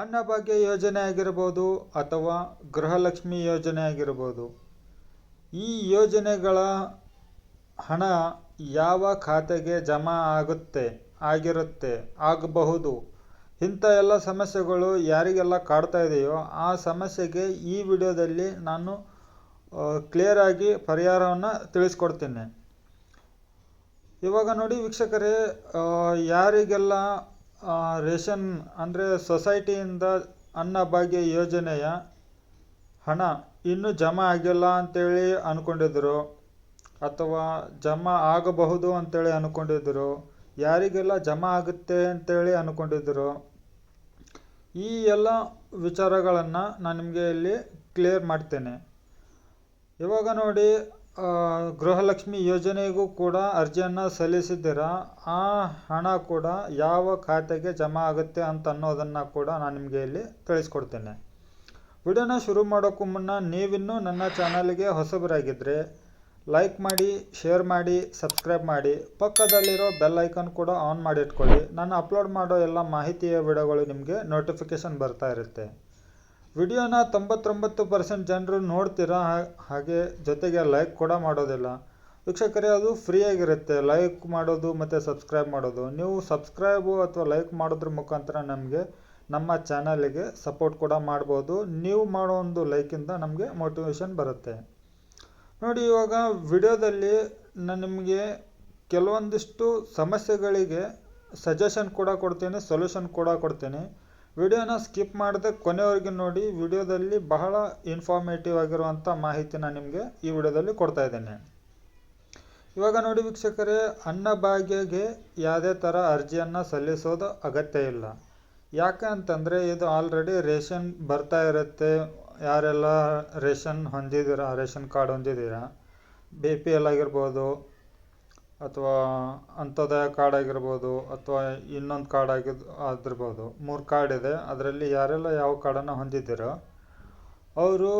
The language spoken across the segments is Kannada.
ಅನ್ನಭಾಗ್ಯ ಯೋಜನೆ ಆಗಿರ್ಬೋದು ಅಥವಾ ಗೃಹಲಕ್ಷ್ಮಿ ಯೋಜನೆ ಆಗಿರ್ಬೋದು. ಈ ಯೋಜನೆಗಳ ಹಣ ಯಾವ ಖಾತೆಗೆ ಜಮಾ ಆಗಬಹುದು, ಇಂಥ ಎಲ್ಲ ಸಮಸ್ಯೆಗಳು ಯಾರಿಗೆಲ್ಲ ಕಾಡ್ತಾ ಇದೆಯೋ ಆ ಸಮಸ್ಯೆಗೆ ಈ ವಿಡಿಯೋದಲ್ಲಿ ನಾನು ಕ್ಲಿಯರ್ ಆಗಿ ಪರಿಹಾರವನ್ನು ತಿಳಿಸ್ಕೊಡ್ತೀನಿ. ಇವಾಗ ನೋಡಿ ವೀಕ್ಷಕರೇ, ಯಾರಿಗೆಲ್ಲ ರೇಷನ್ ಅಂದರೆ ಸೊಸೈಟಿಯಿಂದ ಅನ್ನಭಾಗ್ಯ ಯೋಜನೆಯ ಹಣ ಇನ್ನೂ ಜಮಾ ಆಗಿಲ್ಲ ಅಂತೇಳಿ ಅಂದ್ಕೊಂಡಿದ್ರು ಅಥವಾ ಜಮಾ ಆಗಬಹುದು ಅಂತೇಳಿ ಅಂದ್ಕೊಂಡಿದ್ರು, ಯಾರಿಗೆಲ್ಲ ಜಮಾ ಆಗುತ್ತೆ ಅಂತೇಳಿ ಅಂದ್ಕೊಂಡಿದ್ರು, ಈ ಎಲ್ಲ ವಿಚಾರಗಳನ್ನು ನಾನು ನಿಮಗೆ ಇಲ್ಲಿ ಕ್ಲಿಯರ್ ಮಾಡ್ತೇನೆ. ಇವಾಗ ನೋಡಿ, ಗೃಹಲಕ್ಷ್ಮಿ ಯೋಜನೆಗೂ ಕೂಡ ಅರ್ಜಿಯನ್ನು ಸಲ್ಲಿಸಿದ್ದೀರಾ, ಆ ಹಣ ಕೂಡ ಯಾವ ಖಾತೆಗೆ ಜಮಾ ಆಗುತ್ತೆ ಅಂತ ಅನ್ನೋದನ್ನು ಕೂಡ ನಾನು ನಿಮಗೆ ಇಲ್ಲಿ ತಿಳಿಸ್ಕೊಡ್ತೇನೆ. ವಿಡಿಯೋನ ಶುರು ಮಾಡೋಕ್ಕೂ ಮುನ್ನ ನೀವಿನ್ನೂ ನನ್ನ ಚಾನಲ್ಗೆ ಹೊಸಬರಾಗಿದ್ದರೆ ಲೈಕ್ ಮಾಡಿ, ಶೇರ್ ಮಾಡಿ, ಸಬ್ಸ್ಕ್ರೈಬ್ ಮಾಡಿ, ಪಕ್ಕದಲ್ಲಿರೋ ಬೆಲ್ ಐಕಾನ್ ಕೂಡ ಆನ್ ಮಾಡಿ ಇಟ್ಕೊಳ್ಳಿ. ನಾನು ಅಪ್ಲೋಡ್ ಮಾಡೋ ಎಲ್ಲ ಮಾಹಿತಿಯ ವಿಡಿಯೋಗಳು ನಿಮಗೆ ನೋಟಿಫಿಕೇಷನ್ ಬರ್ತಾ ಇರುತ್ತೆ. ವಿಡಿಯೋನ 99% ಜನರು ನೋಡ್ತೀರಾ, ಹಾಗೆ ಜೊತೆಗೆ ಲೈಕ್ ಕೂಡ ಮಾಡೋದಿಲ್ಲ. ವೀಕ್ಷಕರೇ, ಅದು ಫ್ರೀಯಾಗಿರುತ್ತೆ ಲೈಕ್ ಮಾಡೋದು ಮತ್ತು ಸಬ್ಸ್ಕ್ರೈಬ್ ಮಾಡೋದು. ನೀವು ಸಬ್ಸ್ಕ್ರೈಬು ಅಥವಾ ಲೈಕ್ ಮಾಡೋದ್ರ ಮುಖಾಂತರ ನಮಗೆ ನಮ್ಮ ಚಾನಲಿಗೆ ಸಪೋರ್ಟ್ ಕೂಡ ಮಾಡ್ಬೋದು. ನೀವು ಮಾಡೋ ಒಂದು ಲೈಕಿಂದ ನಮಗೆ ಮೋಟಿವೇಶನ್ ಬರುತ್ತೆ. ನೋಡಿ, ಇವಾಗ ವಿಡಿಯೋದಲ್ಲಿ ನಾನು ನಿಮಗೆ ಕೆಲವೊಂದಿಷ್ಟು ಸಮಸ್ಯೆಗಳಿಗೆ ಸಜೆಷನ್ ಕೂಡ ಕೊಡ್ತೀನಿ, ಸೊಲ್ಯೂಷನ್ ಕೂಡ ಕೊಡ್ತೀನಿ. ವಿಡಿಯೋನ ಸ್ಕಿಪ್ ಮಾಡದೆ ಕೊನೆವರೆಗೆ ನೋಡಿ. ವಿಡಿಯೋದಲ್ಲಿ ಬಹಳ ಇನ್ಫಾರ್ಮೇಟಿವ್ ಆಗಿರುವಂಥ ಮಾಹಿತಿ ನಾನು ನಿಮಗೆ ಈ ವಿಡಿಯೋದಲ್ಲಿ ಕೊಡ್ತಾ ಇದ್ದೇನೆ. ಇವಾಗ ನೋಡಿ ವೀಕ್ಷಕರೇ, ಅನ್ನಭಾಗ್ಯಗೆ ಯಾವುದೇ ಥರ ಅರ್ಜಿಯನ್ನು ಸಲ್ಲಿಸೋದು ಅಗತ್ಯ ಇಲ್ಲ. ಯಾಕೆ ಅಂತಂದರೆ ಇದು ಆಲ್ರೆಡಿ ರೇಷನ್ ಬರ್ತಾ ಇರುತ್ತೆ. ಯಾರೆಲ್ಲ ರೇಷನ್ ಹೊಂದಿದ್ದೀರಾ, ರೇಷನ್ ಕಾರ್ಡ್ ಹೊಂದಿದ್ದೀರಾ, BPL ಆಗಿರ್ಬೋದು ಅಥವಾ ಅಂತ್ಯೋದಯ ಕಾರ್ಡ್ ಆಗಿರ್ಬೋದು ಅಥವಾ ಇನ್ನೊಂದು ಕಾರ್ಡ್ ಆಗಿರ್ಬೋದು, 3 ಕಾರ್ಡ್ ಇದೆ. ಅದರಲ್ಲಿ ಯಾರೆಲ್ಲ ಯಾವ ಕಾರ್ಡನ್ನು ಹೊಂದಿದ್ದೀರೋ ಅವರು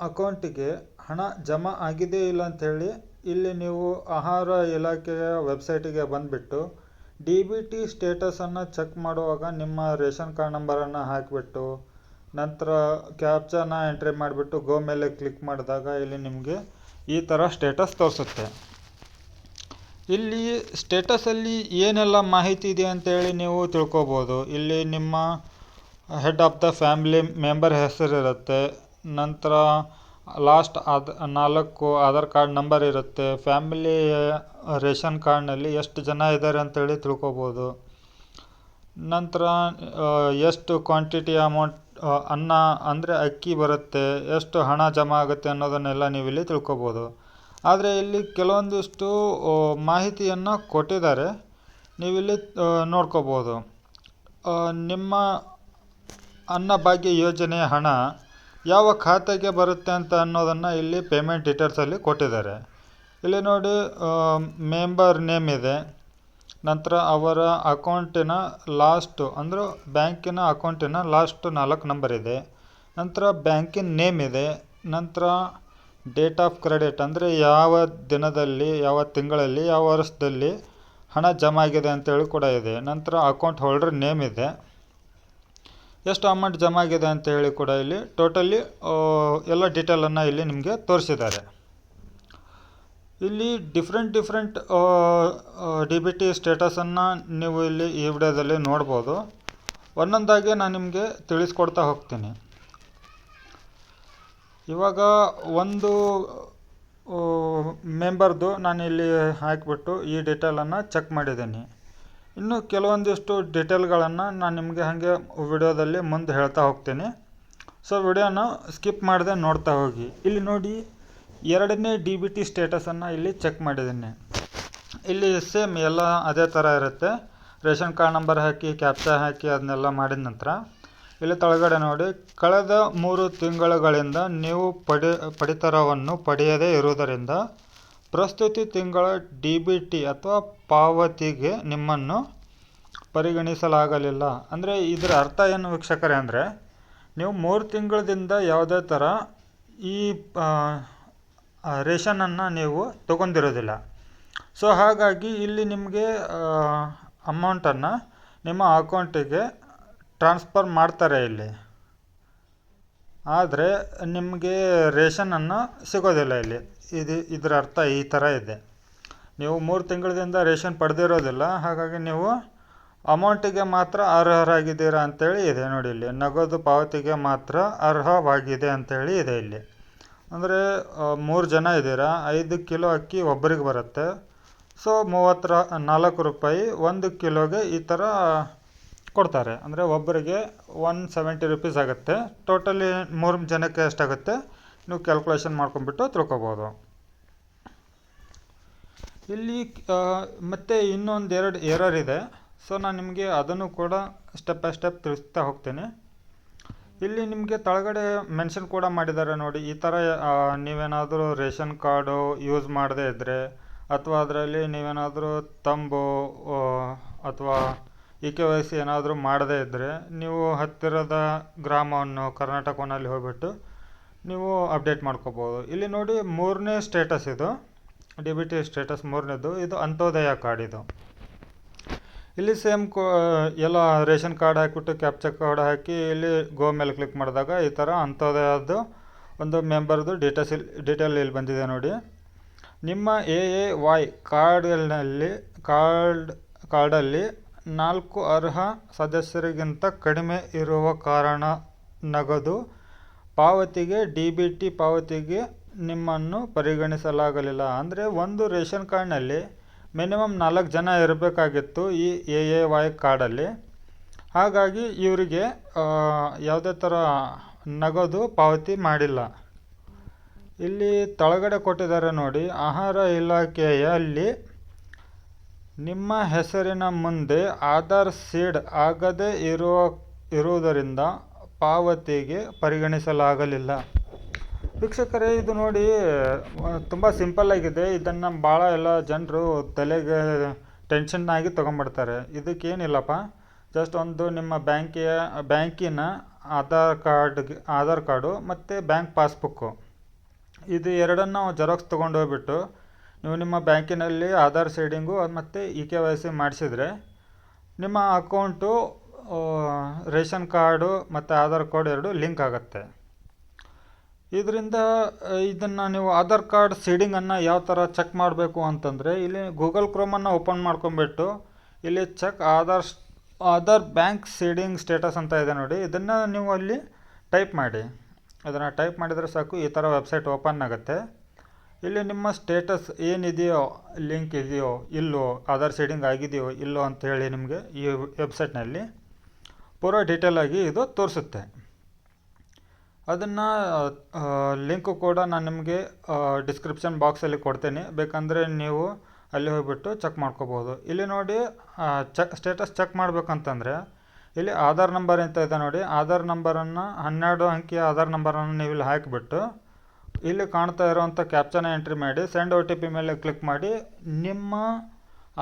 ಅಕೌಂಟಿಗೆ ಹಣ ಜಮಾ ಆಗಿದೆ ಇಲ್ಲ ಅಂಥೇಳಿ ಇಲ್ಲಿ ನೀವು ಆಹಾರ ಇಲಾಖೆಯ ವೆಬ್ಸೈಟಿಗೆ ಬಂದುಬಿಟ್ಟು DBT ಸ್ಟೇಟಸನ್ನು ಚೆಕ್ ಮಾಡುವಾಗ ನಿಮ್ಮ ರೇಷನ್ ಕಾರ್ಡ್ ನಂಬರನ್ನು ಹಾಕಿಬಿಟ್ಟು ನಂತರ ಕ್ಯಾಪ್ಚಾನ ಎಂಟ್ರಿ ಮಾಡಿಬಿಟ್ಟು ಗೋ ಮೇಲೆ ಕ್ಲಿಕ್ ಮಾಡಿದಾಗ ಇಲ್ಲಿ ನಿಮಗೆ ಈ ಥರ ಸ್ಟೇಟಸ್ ತೋರಿಸುತ್ತೆ. ಇಲ್ಲಿ ಸ್ಟೇಟಸಲ್ಲಿ ಏನೆಲ್ಲ ಮಾಹಿತಿ ಇದೆ ಅಂತೇಳಿ ನೀವು ತಿಳ್ಕೊಬೋದು. ಇಲ್ಲಿ ನಿಮ್ಮ head of the family member ಹೆಸರಿರುತ್ತೆ, ನಂತರ ಲಾಸ್ಟ್ 4 ಆಧಾರ್ ಕಾರ್ಡ್ ನಂಬರ್ ಇರುತ್ತೆ, ಫ್ಯಾಮಿಲಿ ರೇಷನ್ ಕಾರ್ಡ್ನಲ್ಲಿ ಎಷ್ಟು ಜನ ಇದ್ದಾರೆ ಅಂತೇಳಿ ತಿಳ್ಕೊಬೋದು. ನಂತರ ಎಷ್ಟು ಕ್ವಾಂಟಿಟಿ ಅಮೌಂಟ್ ಅನ್ನ ಅಂದರೆ ಅಕ್ಕಿ ಬರುತ್ತೆ, ಎಷ್ಟು ಹಣ ಜಮಾ ಆಗುತ್ತೆ ಅನ್ನೋದನ್ನೆಲ್ಲ ನೀವು ಇಲ್ಲಿ ತಿಳ್ಕೊಬೋದು. ಆದರೆ ಇಲ್ಲಿ ಕೆಲವೊಂದಿಷ್ಟು ಮಾಹಿತಿಯನ್ನು ಕೊಟ್ಟಿದ್ದಾರೆ, ನೀವಿಲ್ಲಿ ನೋಡ್ಕೋಬೋದು. ನಿಮ್ಮ ಅನ್ನಭಾಗ್ಯ ಯೋಜನೆಯ ಹಣ ಯಾವ ಖಾತೆಗೆ ಬರುತ್ತೆ ಅಂತ ಅನ್ನೋದನ್ನು ಇಲ್ಲಿ ಪೇಮೆಂಟ್ ಡೀಟೇಲ್ಸಲ್ಲಿ ಕೊಟ್ಟಿದ್ದಾರೆ. ಇಲ್ಲಿ ನೋಡಿ, ಮೆಂಬರ್ ನೇಮ್ ಇದೆ, ನಂತರ ಅವರ ಅಕೌಂಟಿನ ಲಾಸ್ಟು ಅಂದರೆ ಬ್ಯಾಂಕಿನ ಅಕೌಂಟಿನ ಲಾಸ್ಟ್ 4 ನಂಬರ್ ಇದೆ, ನಂತರ ಬ್ಯಾಂಕಿನ ನೇಮ್ ಇದೆ, ನಂತರ ಡೇಟ್ ಆಫ್ ಕ್ರೆಡಿಟ್ ಅಂದರೆ ಯಾವ ದಿನದಲ್ಲಿ, ಯಾವ ತಿಂಗಳಲ್ಲಿ, ಯಾವ ವರ್ಷದಲ್ಲಿ ಹಣ ಜಮಾ ಆಗಿದೆ ಅಂತೇಳಿ ಕೂಡ ಇದೆ, ನಂತರ ಅಕೌಂಟ್ ಹೋಲ್ಡರ್ ನೇಮ್ ಇದೆ, ಎಷ್ಟು ಅಮೌಂಟ್ ಜಮಾ ಆಗಿದೆ ಅಂತೇಳಿ ಕೂಡ ಇಲ್ಲಿ ಟೋಟಲಿ ಎಲ್ಲ ಡೀಟೇಲನ್ನು ಇಲ್ಲಿ ನಿಮಗೆ ತೋರಿಸಿದ್ದಾರೆ. ಇಲ್ಲಿ ಡಿಫ್ರೆಂಟ್ DBT ಸ್ಟೇಟಸನ್ನು ನೀವು ಇಲ್ಲಿ ಈ ವಿಡಿಯೋದಲ್ಲಿ ನೋಡ್ಬೋದು. ಒಂದೊಂದಾಗಿ ನಾನು ನಿಮಗೆ ತಿಳಿಸ್ಕೊಡ್ತಾ ಹೋಗ್ತೀನಿ. ಇವಾಗ ಒಂದು ಮೆಂಬರ್ದು ನಾನು ಇಲ್ಲಿ ಹಾಕಿಬಿಟ್ಟು ಈ ಡೀಟೇಲನ್ನು ಚೆಕ್ ಮಾಡಿದ್ದೀನಿ. ಇನ್ನು ಕೆಲವೊಂದಿಷ್ಟು ಡೀಟೇಲ್ಗಳನ್ನು ನಾನು ನಿಮಗೆ ಹಾಗೆ ವಿಡಿಯೋದಲ್ಲಿ ಮುಂದೆ ಹೇಳ್ತಾ ಹೋಗ್ತೀನಿ. ಸೊ ವಿಡಿಯೋನ ಸ್ಕಿಪ್ ಮಾಡದೆ ನೋಡ್ತಾ ಹೋಗಿ. ಇಲ್ಲಿ ನೋಡಿ, 2ನೇ DBT ಸ್ಟೇಟಸನ್ನು ಇಲ್ಲಿ ಚೆಕ್ ಮಾಡಿದ್ದೀನಿ. ಇಲ್ಲಿ ಸೇಮ್ ಎಲ್ಲ ಅದೇ ಥರ ಇರುತ್ತೆ. ರೇಷನ್ ಕಾರ್ಡ್ ನಂಬರ್ ಹಾಕಿ ಕ್ಯಾಪ್ಚಾ ಹಾಕಿ ಅದನ್ನೆಲ್ಲ ಮಾಡಿದ ನಂತರ ಇಲ್ಲಿ ಕೆಳಗಡೆ ನೋಡಿ, ಕಳೆದ 3 ತಿಂಗಳುಗಳಿಂದ ನೀವು ಪಡಿತರವನ್ನು ಪಡೆಯದೇ ಇರುವುದರಿಂದ ಪ್ರಸ್ತುತ ತಿಂಗಳ DBT ಅಥವಾ ಪಾವತಿಗೆ ನಿಮ್ಮನ್ನು ಪರಿಗಣಿಸಲಾಗಲಿಲ್ಲ. ಅಂದರೆ ಇದರ ಅರ್ಥ ಏನು ವೀಕ್ಷಕರೇ ಅಂದರೆ, ನೀವು 3 ತಿಂಗಳದಿಂದ ಯಾವುದೇ ಥರ ಈ ರೇಷನನ್ನು ನೀವು ತೊಗೊಂಡಿರೋದಿಲ್ಲ. ಸೊ ಹಾಗಾಗಿ ಇಲ್ಲಿ ನಿಮಗೆ ಅಮೌಂಟನ್ನು ನಿಮ್ಮ ಅಕೌಂಟಿಗೆ ಟ್ರಾನ್ಸ್ಫರ್ ಮಾಡ್ತಾರೆ ಇಲ್ಲಿ. ಆದರೆ ನಿಮಗೆ ರೇಷನನ್ನು ಸಿಗೋದಿಲ್ಲ ಇಲ್ಲಿ. ಇದರ ಅರ್ಥ ಈ ಥರ ಇದೆ. ನೀವು 3 ತಿಂಗಳಿಂದ ರೇಷನ್ ಪಡೆದಿರೋದಿಲ್ಲ, ಹಾಗಾಗಿ ನೀವು ಅಮೌಂಟಿಗೆ ಮಾತ್ರ ಅರ್ಹರಾಗಿದ್ದೀರಾ ಅಂತೇಳಿ ಇದೆ ನೋಡಿ ಇಲ್ಲಿ. ನಗದು ಪಾವತಿಗೆ ಮಾತ್ರ ಅರ್ಹವಾಗಿದೆ ಅಂತೇಳಿ ಇದೆ ಇಲ್ಲಿ. ಅಂದರೆ 3 ಜನ ಇದ್ದೀರಾ, 5 ಕಿಲೋ ಅಕ್ಕಿ ಒಬ್ಬರಿಗೆ ಬರುತ್ತೆ. ಸೊ 34 ರೂಪಾಯಿ 1 ಕಿಲೋಗೆ ಈ ಥರ ಕೊಡ್ತಾರೆ. ಅಂದರೆ ಒಬ್ಬರಿಗೆ 170 ರುಪೀಸ್ ಆಗುತ್ತೆ. ಟೋಟಲಿ 3 ಜನಕ್ಕೆ ಎಷ್ಟಾಗುತ್ತೆ ನೀವು ಕ್ಯಾಲ್ಕುಲೇಷನ್ ಮಾಡ್ಕೊಂಬಿಟ್ಟು ತಿಳ್ಕೊಬೋದು. ಇಲ್ಲಿ ಮತ್ತೆ ಇನ್ನೊಂದು 2 ಎರರ್ ಇದೆ. ಸೊ ನಾನು ನಿಮಗೆ ಅದನ್ನು ಕೂಡ ಸ್ಟೆಪ್ ಬೈ ಸ್ಟೆಪ್ ತಿಳಿಸ್ತಾ ಹೋಗ್ತೀನಿ. ಇಲ್ಲಿ ನಿಮಗೆ ಕೆಳಗಡೆ ಮೆನ್ಷನ್ ಕೂಡ ಮಾಡಿದ್ದಾರೆ ನೋಡಿ. ಈ ಥರ ನೀವೇನಾದರೂ ರೇಷನ್ ಕಾರ್ಡು ಯೂಸ್ ಮಾಡದೇ ಇದ್ದರೆ, ಅಥವಾ ಅದರಲ್ಲಿ ನೀವೇನಾದರೂ ತಂಬು ಅಥವಾ KYC ಏನಾದರೂ ಮಾಡದೇ ಇದ್ದರೆ, ನೀವು ಹತ್ತಿರದ ಗ್ರಾಮವನ್ನು ಕರ್ನಾಟಕವನ್ನಲ್ಲಿ ಹೋಗ್ಬಿಟ್ಟು ನೀವು ಅಪ್ಡೇಟ್ ಮಾಡ್ಕೋಬೋದು. ಇಲ್ಲಿ ನೋಡಿ 3ನೇ ಸ್ಟೇಟಸ್ ಇದು, DBT ಸ್ಟೇಟಸ್ 3ನೇದು. ಇದು ಅಂತ್ಯೋದಯ ಕಾರ್ಡ್. ಇದು ಇಲ್ಲಿ ಸೇಮ್ ಎಲ್ಲ ರೇಷನ್ ಕಾರ್ಡ್ ಹಾಕಿಬಿಟ್ಟು ಕ್ಯಾಪ್ಚಾ ಕಾರ್ಡ್ ಹಾಕಿ ಇಲ್ಲಿ ಗೋ ಮೇಲೆ ಕ್ಲಿಕ್ ಮಾಡಿದಾಗ ಈ ಥರ ಅಂತ್ಯೋದಯದ್ದು ಒಂದು ಮೆಂಬರ್ದು ಡೀಟೇಲ್ ಇಲ್ಲಿ ಬಂದಿದೆ ನೋಡಿ. ನಿಮ್ಮ AAY ಕಾರ್ಡಲ್ಲಿ 4 ಅರ್ಹ ಸದಸ್ಯರಿಗಿಂತ ಕಡಿಮೆ ಇರುವ ಕಾರಣ ನಗದು ಪಾವತಿಗೆ DBT ಪಾವತಿಗೆ ನಿಮ್ಮನ್ನು ಪರಿಗಣಿಸಲಾಗಲಿಲ್ಲ. ಅಂದರೆ ಒಂದು ರೇಷನ್ ಕಾರ್ಡ್ನಲ್ಲಿ ಮಿನಿಮಮ್ 4 ಜನ ಇರಬೇಕಾಗಿತ್ತು ಈ AAY ಕಾರ್ಡಲ್ಲಿ. ಹಾಗಾಗಿ ಇವರಿಗೆ ಯಾವುದೇ ಥರ ನಗದು ಪಾವತಿ ಮಾಡಿಲ್ಲ. ಇಲ್ಲಿ ಕೆಳಗಡೆ ಕೊಟ್ಟಿದ್ದಾರೆ ನೋಡಿ, ಆಹಾರ ಇಲಾಖೆಯಲ್ಲಿ ನಿಮ್ಮ ಹೆಸರಿನ ಮುಂದೆ ಆಧಾರ್ ಸೀಡ್ ಆಗದೇ ಇರುವುದರಿಂದ ಪಾವತಿಗೆ ಪರಿಗಣಿಸಲಾಗಲಿಲ್ಲ. ವೀಕ್ಷಕರೇ, ಇದು ನೋಡಿ ತುಂಬ ಸಿಂಪಲ್ ಆಗಿದೆ. ಇದನ್ನು ಭಾಳ ಎಲ್ಲ ಜನರು ತಲೆಗೆ ಟೆನ್ಷನ್ ಆಗಿ ತೊಗೊಂಡ್ಬಿಡ್ತಾರೆ. ಇದಕ್ಕೇನಿಲ್ಲಪ್ಪ, ಜಸ್ಟ್ ಒಂದು ನಿಮ್ಮ ಬ್ಯಾಂಕಿನ ಆಧಾರ್ ಕಾರ್ಡು ಮತ್ತು ಬ್ಯಾಂಕ್ ಪಾಸ್ಬುಕ್ಕು, ಇದು ಎರಡನ್ನು ಜೆರಾಕ್ಸ್ ತೊಗೊಂಡು ಹೋಗ್ಬಿಟ್ಟು ನೀವು ನಿಮ್ಮ ಬ್ಯಾಂಕಿನಲ್ಲಿ ಆಧಾರ್ ಸೀಡಿಂಗು ಮತ್ತು KYC ಮಾಡಿಸಿದರೆ ನಿಮ್ಮ ಅಕೌಂಟು ರೇಷನ್ ಕಾರ್ಡು ಮತ್ತು ಆಧಾರ್ ಕಾರ್ಡ್ ಎರಡು ಲಿಂಕ್ ಆಗುತ್ತೆ. ಇದರಿಂದ ಇದನ್ನು ನೀವು ಆಧಾರ್ ಕಾರ್ಡ್ ಸೀಡಿಂಗನ್ನು ಯಾವ ಥರ ಚೆಕ್ ಮಾಡಬೇಕು ಅಂತಂದರೆ, ಇಲ್ಲಿ ಗೂಗಲ್ ಕ್ರೋಮನ್ನು ಓಪನ್ ಮಾಡ್ಕೊಂಬಿಟ್ಟು ಇಲ್ಲಿ check Aadhaar bank seeding status ಅಂತ ಇದೆ ನೋಡಿ. ಇದನ್ನು ನೀವು ಅಲ್ಲಿ ಟೈಪ್ ಮಾಡಿ. ಅದನ್ನು ಟೈಪ್ ಮಾಡಿದರೆ ಸಾಕು, ಈ ಥರ ವೆಬ್ಸೈಟ್ ಓಪನ್ ಆಗುತ್ತೆ. ಇಲ್ಲಿ ನಿಮ್ಮ ಸ್ಟೇಟಸ್ ಏನಿದೆಯೋ, ಲಿಂಕ್ ಇದೆಯೋ ಇಲ್ಲೋ, ಆಧಾರ್ ಸೀಡಿಂಗ್ ಆಗಿದೆಯೋ ಇಲ್ಲೋ ಅಂಥೇಳಿ ನಿಮಗೆ ಈ ವೆಬ್ಸೈಟ್ನಲ್ಲಿ ಪೂರ ಡೀಟೇಲಾಗಿ ಇದು ತೋರಿಸುತ್ತೆ. ಅದನ್ನು ಲಿಂಕು ಕೂಡ ನಾನು ನಿಮಗೆ ಡಿಸ್ಕ್ರಿಪ್ಷನ್ ಬಾಕ್ಸಲ್ಲಿ ಕೊಡ್ತೇನೆ, ಬೇಕಂದರೆ ನೀವು ಅಲ್ಲಿ ಹೋಗಿಬಿಟ್ಟು ಚೆಕ್ ಮಾಡ್ಕೋಬೋದು. ಇಲ್ಲಿ ನೋಡಿ, ಸ್ಟೇಟಸ್ ಚೆಕ್ ಮಾಡಬೇಕಂತಂದರೆ ಇಲ್ಲಿ ಆಧಾರ್ ನಂಬರ್ ಅಂತ ಇದೆ ನೋಡಿ. ಆಧಾರ್ ನಂಬರನ್ನು 12 ಅಂಕಿಯ ಆಧಾರ್ ನಂಬರನ್ನು ನೀವು ಇಲ್ಲಿ ಹಾಕಿಬಿಟ್ಟು ಇಲ್ಲಿ ಕಾಣ್ತಾ ಇರೋವಂಥ ಕ್ಯಾಪ್ಚನ ಎಂಟ್ರಿ ಮಾಡಿ ಸೆಂಡ್ OTP ಮೇಲೆ ಕ್ಲಿಕ್ ಮಾಡಿ ನಿಮ್ಮ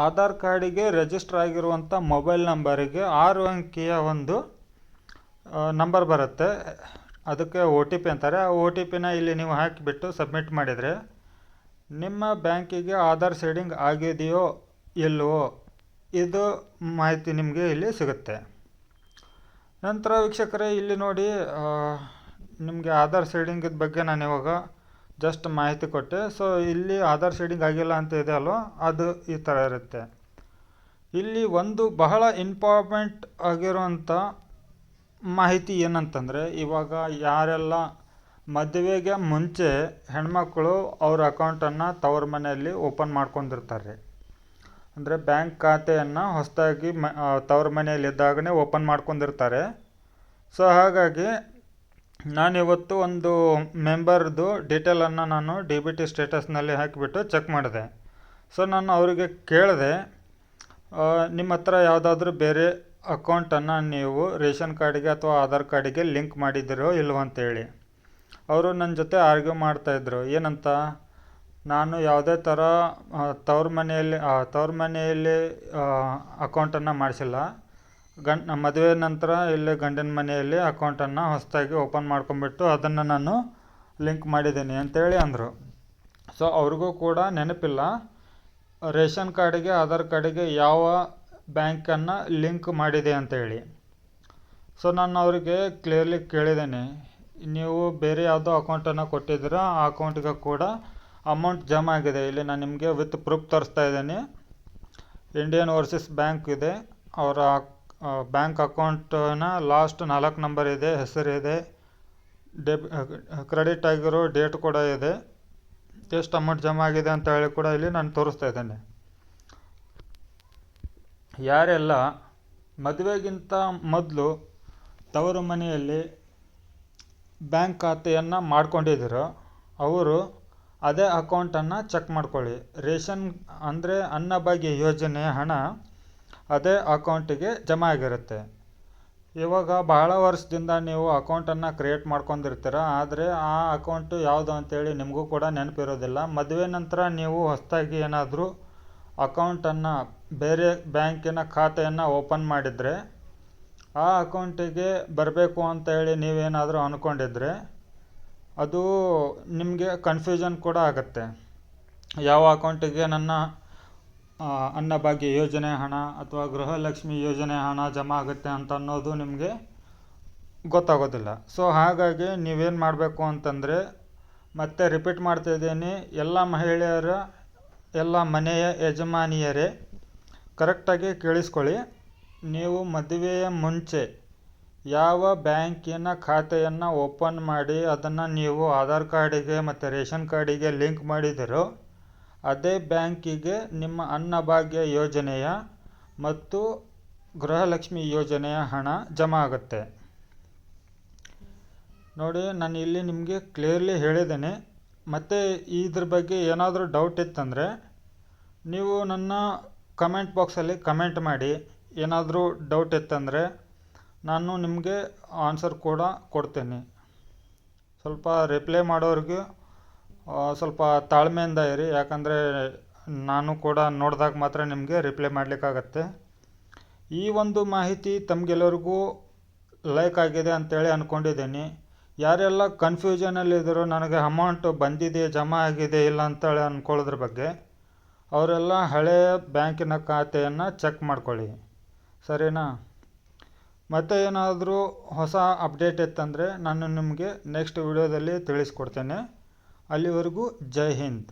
ಆಧಾರ್ ಕಾರ್ಡಿಗೆ ರಿಜಿಸ್ಟರ್ ಆಗಿರುವಂಥ ಮೊಬೈಲ್ ನಂಬರಿಗೆ 6 ಅಂಕಿಯ ಒಂದು ನಂಬರ್ ಬರುತ್ತೆ. ಅದಕ್ಕೆ OTP ಅಂತಾರೆ. ಆ OTPನ ಇಲ್ಲಿ ನೀವು ಹಾಕಿಬಿಟ್ಟು ಸಬ್ಮಿಟ್ ಮಾಡಿದರೆ ನಿಮ್ಮ ಬ್ಯಾಂಕಿಗೆ ಆಧಾರ್ ಸೀಡಿಂಗ್ ಆಗಿದೆಯೋ ಇಲ್ಲವೋ ಇದು ಮಾಹಿತಿ ನಿಮಗೆ ಇಲ್ಲಿ ಸಿಗುತ್ತೆ. ನಂತರ ವೀಕ್ಷಕರೇ, ಇಲ್ಲಿ ನೋಡಿ, ನಿಮಗೆ ಆಧಾರ್ ಸೀಡಿಂಗಿದ ಬಗ್ಗೆ ನಾನು ಇವಾಗ ಜಸ್ಟ್ ಮಾಹಿತಿ ಕೊಟ್ಟೆ. ಸೊ ಇಲ್ಲಿ ಆಧಾರ್ ಸೀಡಿಂಗ್ ಆಗಿಲ್ಲ ಅಂತ ಇದೆ ಅಲ್ವ, ಅದು ಈ ಥರ ಇರುತ್ತೆ. ಇಲ್ಲಿ ಒಂದು ಬಹಳ ಇಂಪಾರ್ಟೆಂಟ್ ಆಗಿರುವಂಥ ಮಾಹಿತಿ ಏನಂತಂದರೆ, ಇವಾಗ ಯಾರೆಲ್ಲ ಮದುವೆಗೆ ಮುಂಚೆ ಹೆಣ್ಮಕ್ಳು ಅವ್ರ ಅಕೌಂಟನ್ನು ತವ್ರ ಮನೆಯಲ್ಲಿ ಓಪನ್ ಮಾಡ್ಕೊಂಡಿರ್ತಾರೆ, ಅಂದರೆ ಬ್ಯಾಂಕ್ ಖಾತೆಯನ್ನು ಹೊಸದಾಗಿ ತವ್ರ ಮನೆಯಲ್ಲಿದ್ದಾಗಲೇ ಓಪನ್ ಮಾಡ್ಕೊಂಡಿರ್ತಾರೆ. ಸೊ ಹಾಗಾಗಿ ನಾನಿವತ್ತು ಒಂದು ಮೆಂಬರ್ದು ಡೀಟೇಲನ್ನು ನಾನು DBT ಸ್ಟೇಟಸ್ನಲ್ಲಿ ಹಾಕಿಬಿಟ್ಟು ಚೆಕ್ ಮಾಡಿದೆ. ಸೊ ನಾನು ಅವರಿಗೆ ಕೇಳಿದೆ, ನಿಮ್ಮ ಹತ್ರ ಯಾವುದಾದ್ರೂ ಬೇರೆ ಅಕೌಂಟನ್ನು ನೀವು ರೇಷನ್ ಕಾರ್ಡಿಗೆ ಅಥವಾ ಆಧಾರ್ ಕಾರ್ಡಿಗೆ ಲಿಂಕ್ ಮಾಡಿದ್ದೀರೋ ಇಲ್ವೋ ಅಂತೇಳಿ. ಅವರು ನನ್ನ ಜೊತೆ ಆರ್ಗ್ಯೂ ಮಾಡ್ತಾಯಿದ್ರು. ಏನಂತ, ನಾನು ಯಾವುದೇ ಥರ ತವ್ರ ಮನೆಯಲ್ಲಿ ಅಕೌಂಟನ್ನು ಮಾಡಿಸಿಲ್ಲ, ಮದುವೆ ನಂತರ ಇಲ್ಲಿ ಗಂಡನ ಮನೆಯಲ್ಲಿ ಅಕೌಂಟನ್ನು ಹೊಸದಾಗಿ ಓಪನ್ ಮಾಡ್ಕೊಂಬಿಟ್ಟು ಅದನ್ನು ನಾನು ಲಿಂಕ್ ಮಾಡಿದ್ದೀನಿ ಅಂತೇಳಿ ಅಂದರು. ಸೊ ಅವ್ರಿಗೂ ಕೂಡ ನೆನಪಿಲ್ಲ ರೇಷನ್ ಕಾರ್ಡಿಗೆ ಆಧಾರ್ ಕಾರ್ಡಿಗೆ ಯಾವ ಬ್ಯಾಂಕನ್ನು ಲಿಂಕ್ ಮಾಡಿದೆ ಅಂತೇಳಿ. ಸೊ ನಾನು ಅವರಿಗೆ ಕ್ಲಿಯರ್ಲಿ ಕೇಳಿದ್ದೇನೆ, ನೀವು ಬೇರೆ ಯಾವುದೋ ಅಕೌಂಟನ್ನು ಕೊಟ್ಟಿದ್ದೀರಾ, ಆ ಅಕೌಂಟಿಗೆ ಕೂಡ ಅಮೌಂಟ್ ಜಮಾ ಆಗಿದೆ. ಇಲ್ಲಿ ನಾನು ನಿಮಗೆ ವಿತ್ ಪ್ರೂಫ್ ತೋರಿಸ್ತಾ ಇದ್ದೀನಿ. ಇಂಡಿಯನ್ ಓವರ್ಸೀಸ್ ಬ್ಯಾಂಕ್ ಇದೆ, ಅವರ ಬ್ಯಾಂಕ್ ಅಕೌಂಟ್ನ ಲಾಸ್ಟ್ 4 ನಂಬರ್ ಇದೆ, ಹೆಸರಿದೆ, ಕ್ರೆಡಿಟ್ ಆಗಿರೋ ಡೇಟ್ ಕೂಡ ಇದೆ, ಎಷ್ಟು ಅಮೌಂಟ್ ಜಮಾ ಆಗಿದೆ ಅಂತ ಹೇಳಿ ಕೂಡ ಇಲ್ಲಿ ನಾನು ತೋರಿಸ್ತಾ ಇದ್ದೇನೆ. ಯಾರೆಲ್ಲ ಮದುವೆಗಿಂತ ಮೊದಲು ತವರು ಮನೆಯಲ್ಲಿ ಬ್ಯಾಂಕ್ ಖಾತೆಯನ್ನು ಮಾಡ್ಕೊಂಡಿದ್ದೀರೋ ಅವರು ಅದೇ ಅಕೌಂಟನ್ನು ಚೆಕ್ ಮಾಡ್ಕೊಳ್ಳಿ. ರೇಷನ್ ಅಂದರೆ ಅನ್ನಭಾಗ್ಯ ಯೋಜನೆಯ ಹಣ ಅದೇ ಅಕೌಂಟಿಗೆ ಜಮಾ ಆಗಿರುತ್ತೆ. ಇವಾಗ ಬಹಳ ವರ್ಷದಿಂದ ನೀವು ಅಕೌಂಟನ್ನು ಕ್ರಿಯೇಟ್ ಮಾಡ್ಕೊಂಡಿರ್ತೀರ, ಆದರೆ ಆ ಅಕೌಂಟು ಯಾವುದು ಅಂತೇಳಿ ನಿಮಗೂ ಕೂಡ ನೆನಪಿರೋದಿಲ್ಲ. ಮದುವೆ ನಂತರ ನೀವು ಹೊಸದಾಗಿ ಏನಾದರೂ ಅಕೌಂಟನ್ನು ಬೇರೆ ಬ್ಯಾಂಕಿನ ಖಾತೆಯನ್ನು ಓಪನ್ ಮಾಡಿದರೆ ಆ ಅಕೌಂಟಿಗೆ ಬರಬೇಕು ಅಂತೇಳಿ ನೀವೇನಾದರೂ ಅಂದ್ಕೊಂಡಿದ್ರೆ ಅದು ನಿಮಗೆ ಕನ್ಫ್ಯೂಷನ್ ಕೂಡ ಆಗುತ್ತೆ. ಯಾವ ಅಕೌಂಟಿಗೆ ನನ್ನ ಅನ್ನಭಾಗ್ಯ ಯೋಜನೆ ಹಣ ಅಥವಾ ಗೃಹಲಕ್ಷ್ಮಿ ಯೋಜನೆ ಹಣ ಜಮಾ ಆಗುತ್ತೆ ಅಂತ ಅನ್ನೋದು ನಿಮಗೆ ಗೊತ್ತಾಗೋದಿಲ್ಲ. ಸೊ ಹಾಗಾಗಿ ನೀವೇನು ಮಾಡಬೇಕು ಅಂತಂದರೆ, ಮತ್ತೆ ರಿಪೀಟ್ ಮಾಡ್ತಾಯಿದ್ದೀನಿ, ಎಲ್ಲ ಮಹಿಳೆಯರ, ಎಲ್ಲ ಮನೆಯ ಯಜಮಾನಿಯರೇ ಕರೆಕ್ಟಾಗಿ ಕೇಳಿಸ್ಕೊಳ್ಳಿ. ನೀವು ಮದುವೆಯ ಮುಂಚೆ ಯಾವ ಬ್ಯಾಂಕಿನ ಖಾತೆಯನ್ನು ಓಪನ್ ಮಾಡಿ ಅದನ್ನು ನೀವು ಆಧಾರ್ ಕಾರ್ಡಿಗೆ ಮತ್ತು ರೇಷನ್ ಕಾರ್ಡಿಗೆ ಲಿಂಕ್ ಮಾಡಿದಿರೋ ಅದೇ ಬ್ಯಾಂಕಿಗೆ ನಿಮ್ಮ ಅನ್ನಭಾಗ್ಯ ಯೋಜನೆಯ ಮತ್ತು ಗೃಹಲಕ್ಷ್ಮಿ ಯೋಜನೆಯ ಹಣ ಜಮಾ ಆಗುತ್ತೆ. ನೋಡಿ, ನಾನು ಇಲ್ಲಿ ನಿಮಗೆ ಕ್ಲಿಯರ್ಲಿ ಹೇಳಿದ್ದೇನೆ. ಮತ್ತು ಇದ್ರ ಬಗ್ಗೆ ಏನಾದರೂ ಡೌಟ್ ಇತ್ತಂದರೆ ನೀವು ನನ್ನ ಕಮೆಂಟ್ ಬಾಕ್ಸಲ್ಲಿ ಕಮೆಂಟ್ ಮಾಡಿ. ಏನಾದರೂ ಡೌಟ್ ಇತ್ತಂದರೆ ನಾನು ನಿಮಗೆ ಆನ್ಸರ್ ಕೂಡ ಕೊಡ್ತೇನೆ. ಸ್ವಲ್ಪ ರಿಪ್ಲೈ ಮಾಡೋರಿಗೆ ಸ್ವಲ್ಪ ತಾಳ್ಮೆಯಿಂದ ಇರಿ, ಯಾಕಂದರೆ ನಾನು ಕೂಡ ನೋಡಿದಾಗ ಮಾತ್ರ ನಿಮಗೆ ರಿಪ್ಲೈ ಮಾಡಲಿಕ್ಕಾಗತ್ತೆ. ಈ ಒಂದು ಮಾಹಿತಿ ತಮಗೆಲ್ಲರಿಗೂ ಲೈಕ್ ಆಗಿದೆ ಅಂತೇಳಿ ಅಂದ್ಕೊಂಡಿದ್ದೀನಿ. ಯಾರೆಲ್ಲ ಕನ್ಫ್ಯೂಷನಲ್ಲಿದ್ದರೂ ನನಗೆ ಅಮೌಂಟ್ ಬಂದಿದೆ, ಜಮಾ ಆಗಿದೆ ಇಲ್ಲ ಅಂತೇಳಿ ಅಂದ್ಕೊಳ್ಳೋದ್ರ ಬಗ್ಗೆ, ಅವರೆಲ್ಲ ಹಳೆಯ ಬ್ಯಾಂಕಿನ ಖಾತೆಯನ್ನು ಚೆಕ್ ಮಾಡ್ಕೊಳ್ಳಿ, ಸರಿನಾ? ಮತ್ತು ಏನಾದರೂ ಹೊಸ ಅಪ್ಡೇಟ್ ಇತ್ತಂದರೆ ನಾನು ನಿಮಗೆ ನೆಕ್ಸ್ಟ್ ವಿಡಿಯೋದಲ್ಲಿ ತಿಳಿಸ್ಕೊಡ್ತೇನೆ. ಅಲ್ಲಿವರೆಗೂ ಜೈ ಹಿಂದ್.